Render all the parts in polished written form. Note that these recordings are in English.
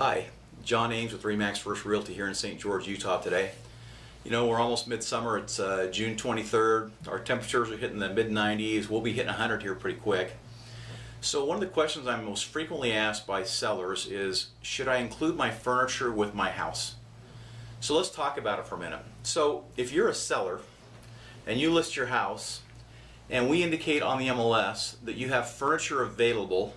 Hi, John Ames with RE/MAX First Realty here in St. George, Utah today. You know, we're almost midsummer. It's June 23rd. Our temperatures are hitting the mid-90s. We'll be hitting 100 here pretty quick. So one of the questions I'm most frequently asked by sellers is, should I include my furniture with my house? So let's talk about it for a minute. So if you're a seller and you list your house and we indicate on the MLS that you have furniture available,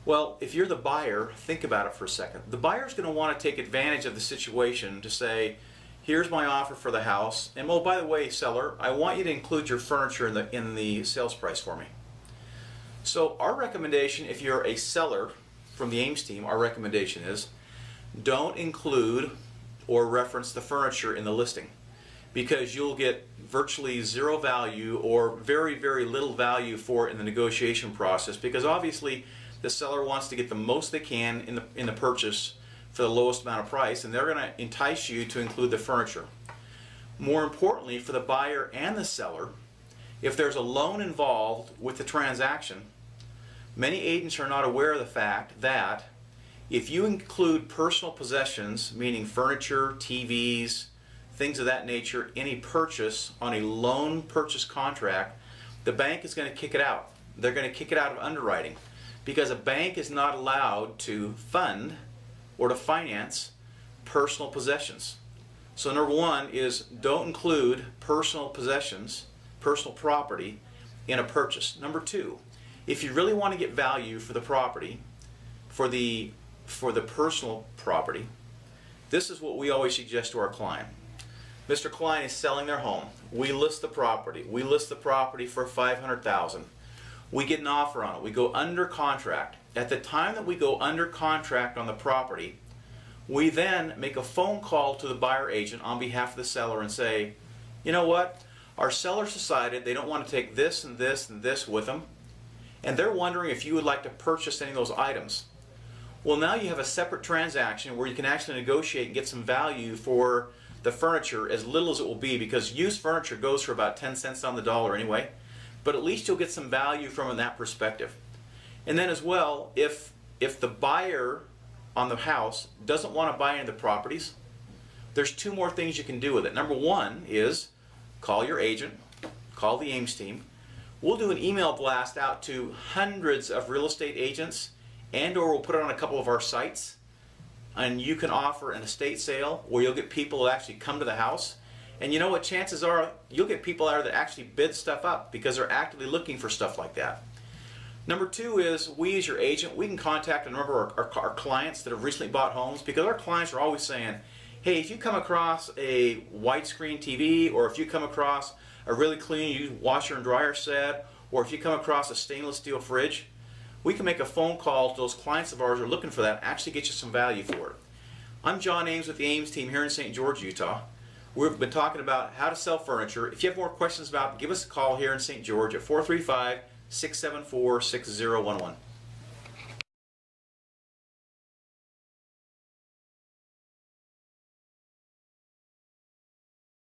well, if you're the buyer, think about it for a second. The buyer's going to want to take advantage of the situation to say, here's my offer for the house, and oh, by the way, seller, I want you to include your furniture in the sales price for me. So our recommendation, if you're a seller from the Ames team, our recommendation is don't include or reference the furniture in the listing, because you'll get virtually zero value or very, very little value for it in the negotiation process, because obviously the seller wants to get the most they can in the purchase for the lowest amount of price, and they're going to entice you to include the furniture. More importantly, for the buyer and the seller, if there's a loan involved with the transaction, many agents are not aware of the fact that if you include personal possessions, meaning furniture, TVs, things of that nature, in a purchase on a loan purchase contract, the bank is going to kick it out. They're going to kick it out of underwriting, because a bank is not allowed to fund or to finance personal possessions. So number one is, don't include personal possessions, personal property, in a purchase. Number two, if you really want to get value for the property, for the personal property, this is what we always suggest to our client. Mr. Client is selling their home. We list the property. We list the property for $500,000. We get an offer on it. We go under contract. At the time that we go under contract on the property, we then make a phone call to the buyer agent on behalf of the seller and say, you know what, our sellers decided they don't want to take this and this and this with them, and they're wondering if you would like to purchase any of those items. Well, now you have a separate transaction where you can actually negotiate and get some value for the furniture, as little as it will be, because used furniture goes for about 10 cents on the dollar anyway. But at least you'll get some value from it in that perspective. And then as well, if the buyer on the house doesn't want to buy any of the properties, there's two more things you can do with it. Number one is call your agent, call the Ames team. We'll do an email blast out to hundreds of real estate agents, and or we'll put it on a couple of our sites, and you can offer an estate sale where you'll get people to actually come to the house. And you know what, chances are you'll get people out there that actually bid stuff up because they're actively looking for stuff like that. Number two is, we as your agent, we can contact a number of our clients that have recently bought homes, because our clients are always saying, hey, if you come across a widescreen TV, or if you come across a really clean used washer and dryer set, or if you come across a stainless steel fridge, we can make a phone call to those clients of ours who are looking for that, actually get you some value for it. I'm John Ames with the Ames team here in St. George, Utah. We've been talking about how to sell furniture. If you have more questions about it, give us a call here in St. George at 435-674-6011.